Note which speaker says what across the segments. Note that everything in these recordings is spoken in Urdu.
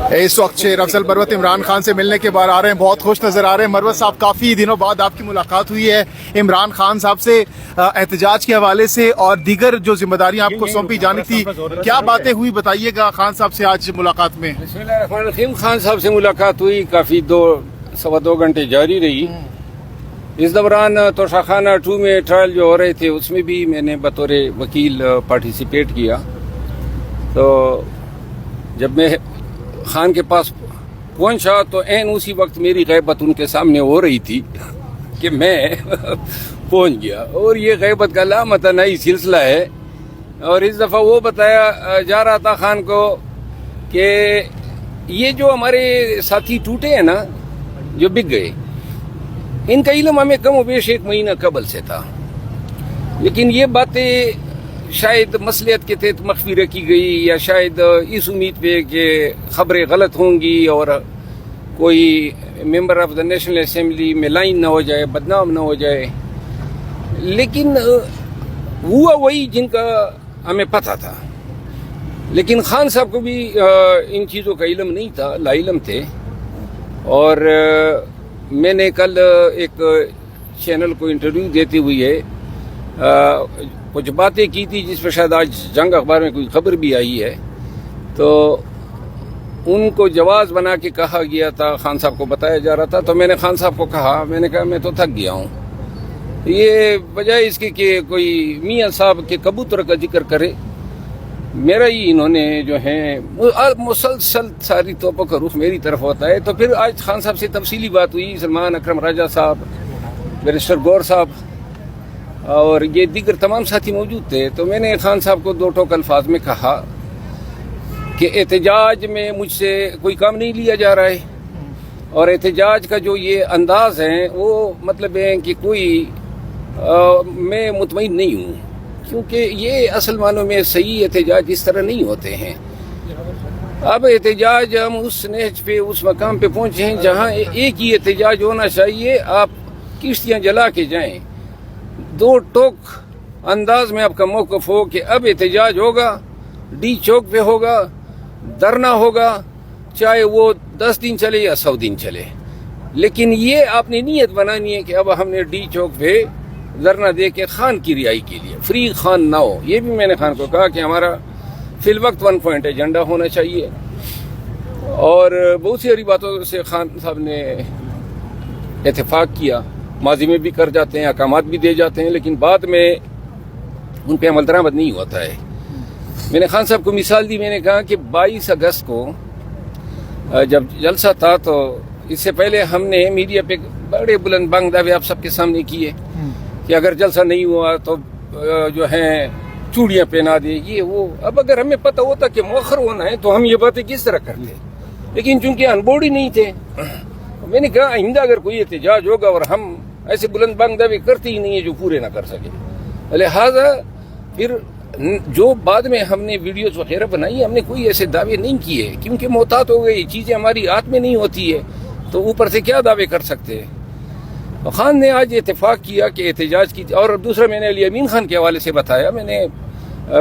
Speaker 1: اس وقت شیر افضل مروت عمران خان سے ملنے کے بعد آ رہے ہیں، بہت خوش نظر آ رہے ہیں۔ مروت صاحب، کافی دنوں بعد آپ کی ملاقات ہوئی ہے عمران خان صاحب سے احتجاج کے حوالے سے اور دیگر جو ذمہ داریاں آپ کو سونپی جانی تھی، کیا باتیں ہوئی بتائیے گا خان صاحب سے آج ملاقات میں؟
Speaker 2: بسم اللہ الرحمن الرحیم۔ خان صاحب سے ملاقات ہوئی، کافی سوا دو گھنٹے جاری رہی۔ اس دوران توشاخانہ 2 میں ٹرائل جو ہو رہے تھے اس میں بھی میں نے بطور وکیل پارٹیسپیٹ کیا۔ تو جب میں خان کے پاس پہنچا تو عین اسی وقت میری غیبت ان کے سامنے ہو رہی تھی کہ میں پہنچ گیا، اور یہ غیبت کا لامتناہی سلسلہ ہے۔ اور اس دفعہ وہ بتایا جا رہا تھا خان کو کہ یہ جو ہمارے ساتھی ٹوٹے ہیں نا، جو بک گئے، ان کا علم ہمیں کم و بیش 1 مہینہ قبل سے تھا، لیکن یہ باتیں شاید مصلحت کے تحت مخفی رکھی گئی، یا شاید اس امید پہ کہ خبریں غلط ہوں گی اور کوئی member of the national assembly میں لائن نہ ہو جائے، بدنام نہ ہو جائے۔ لیکن ہوا وہی جن کا ہمیں پتہ تھا، لیکن خان صاحب کو بھی ان چیزوں کا علم نہیں تھا، لا علم تھے۔ اور میں نے کل ایک چینل کو انٹرویو دیتے ہوئے کچھ باتیں کی تھی جس پہ شاید آج جنگ اخبار میں کوئی خبر بھی آئی ہے، تو ان کو جواز بنا کے کہا گیا تھا، خان صاحب کو بتایا جا رہا تھا۔ تو میں نے خان صاحب کو کہا، میں نے کہا میں تو تھک گیا ہوں، یہ بجائے اس کے کہ کوئی میاں صاحب کے کبوتر کا ذکر کرے، میرا ہی انہوں نے جو ہیں مسلسل ساری توپوں کا رخ میری طرف ہوتا ہے۔ تو پھر آج خان صاحب سے تفصیلی بات ہوئی، سلمان اکرم راجہ صاحب، بیرسٹر گور صاحب اور یہ دیگر تمام ساتھی موجود تھے۔ تو میں نے خان صاحب کو 2 ٹوک الفاظ میں کہا کہ احتجاج میں مجھ سے کوئی کام نہیں لیا جا رہا ہے، اور احتجاج کا جو یہ انداز ہے وہ مطلب ہے کہ کوئی میں مطمئن نہیں ہوں، کیونکہ یہ اصل معنوں میں صحیح احتجاج اس طرح نہیں ہوتے ہیں۔ اب احتجاج ہم اس نہج پہ، اس مقام پہ پہنچے ہیں جہاں ایک ہی احتجاج ہونا چاہیے، آپ کشتیاں جلا کے جائیں۔ 2 ٹوک انداز میں آپ کا موقف ہو کہ اب احتجاج ہوگا، ڈی چوک پہ ہوگا، دھرنا ہوگا، چاہے وہ 10 دن چلے یا 100 دن چلے، لیکن یہ آپ نے نیت بنانی ہے کہ اب ہم نے ڈی چوک پہ دھرنا دے کے خان کی رہائی کے لیے، فری خان نہ ہو۔ یہ بھی میں نے خان کو کہا کہ ہمارا فی الوقت 1 پوائنٹ ایجنڈا ہونا چاہیے۔ اور بہت سی باتوں سے خان صاحب نے اتفاق کیا، ماضی میں بھی کر جاتے ہیں، احکامات بھی دے جاتے ہیں، لیکن بعد میں ان پہ عمل درآمد نہیں ہوتا ہے۔ میں نے خان صاحب کو مثال دی، میں نے کہا کہ 22 اگست کو جب جلسہ تھا تو اس سے پہلے ہم نے میڈیا پہ بڑے بلند بانگ دعوے آپ سب کے سامنے کیے کہ اگر جلسہ نہیں ہوا تو جو ہیں چوڑیاں پہنا دے، یہ وہ۔ اب اگر ہمیں پتہ ہوتا کہ مؤخر ہونا ہے تو ہم یہ باتیں کس طرح کرتے، لیکن چونکہ ان بورڈ ہی نہیں تھے، میں نے کہا آئندہ اگر کوئی احتجاج ہوگا اور ہم ایسے بلند بانگ دعوے کرتے ہی نہیں ہیں جو پورے نہ کر سکے، لہذا پھر جو بعد میں ہم نے ویڈیوز وغیرہ بنائی، ہم نے کوئی ایسے دعوے نہیں کیے، کیونکہ محتاط ہو گئی، چیزیں ہماری ہاتھ میں نہیں ہوتی ہے تو اوپر سے کیا دعوے کر سکتے ہیں۔ خان نے آج اتفاق کیا کہ احتجاج کی، اور دوسرا میں نے علی امین خان کے حوالے سے بتایا، میں نے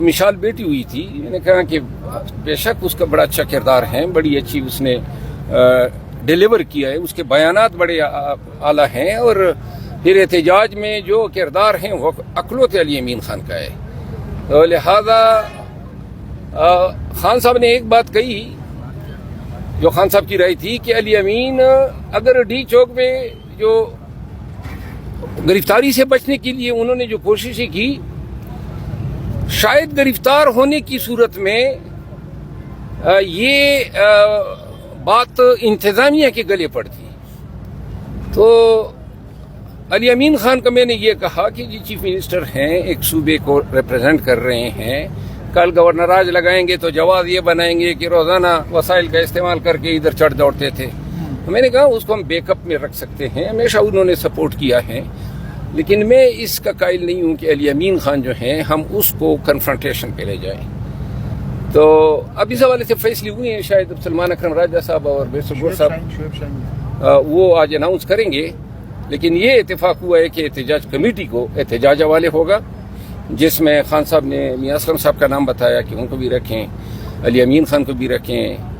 Speaker 2: مشال بیٹی ہوئی تھی، میں نے کہا کہ بے شک اس کا بڑا اچھا کردار ہے، بڑی اچھی اس نے ڈیلیور کیا ہے، اس کے بیانات بڑے اعلیٰ ہیں، اور پھر احتجاج میں جو کردار ہیں وہ اکلوت علی امین خان کا ہے۔ تو لہذا خان صاحب نے ایک بات کہی جو خان صاحب کی رائے تھی کہ علی امین اگر ڈی چوک میں جو گرفتاری سے بچنے کے لیے انہوں نے جو کوششیں کی، شاید گرفتار ہونے کی صورت میں یہ بات انتظامیہ کے گلے پڑتی، تو علی امین خان کا میں نے یہ کہا کہ جی چیف منسٹر ہیں، ایک صوبے کو ریپرزینٹ کر رہے ہیں، کل گورنر راج لگائیں گے تو جواز یہ بنائیں گے کہ روزانہ وسائل کا استعمال کر کے ادھر چڑھ دوڑتے تھے۔ میں نے کہا اس کو ہم بیک اپ میں رکھ سکتے ہیں، ہمیشہ انہوں نے سپورٹ کیا ہے، لیکن میں اس کا قائل نہیں ہوں کہ علی امین خان جو ہیں ہم اس کو کنفرنٹیشن پہ لے جائیں۔ تو اب اس حوالے سے فیصلے ہوئے ہیں، شاید سلمان اکرم راجہ صاحب اور بیرسٹر گور صاحب وہ آج اناؤنس کریں گے، لیکن یہ اتفاق ہوا ہے کہ احتجاج کمیٹی کو احتجاج حوالے ہوگا، جس میں خان صاحب نے میاں اسلم صاحب کا نام بتایا کہ ان کو بھی رکھیں، علی امین خان کو بھی رکھیں،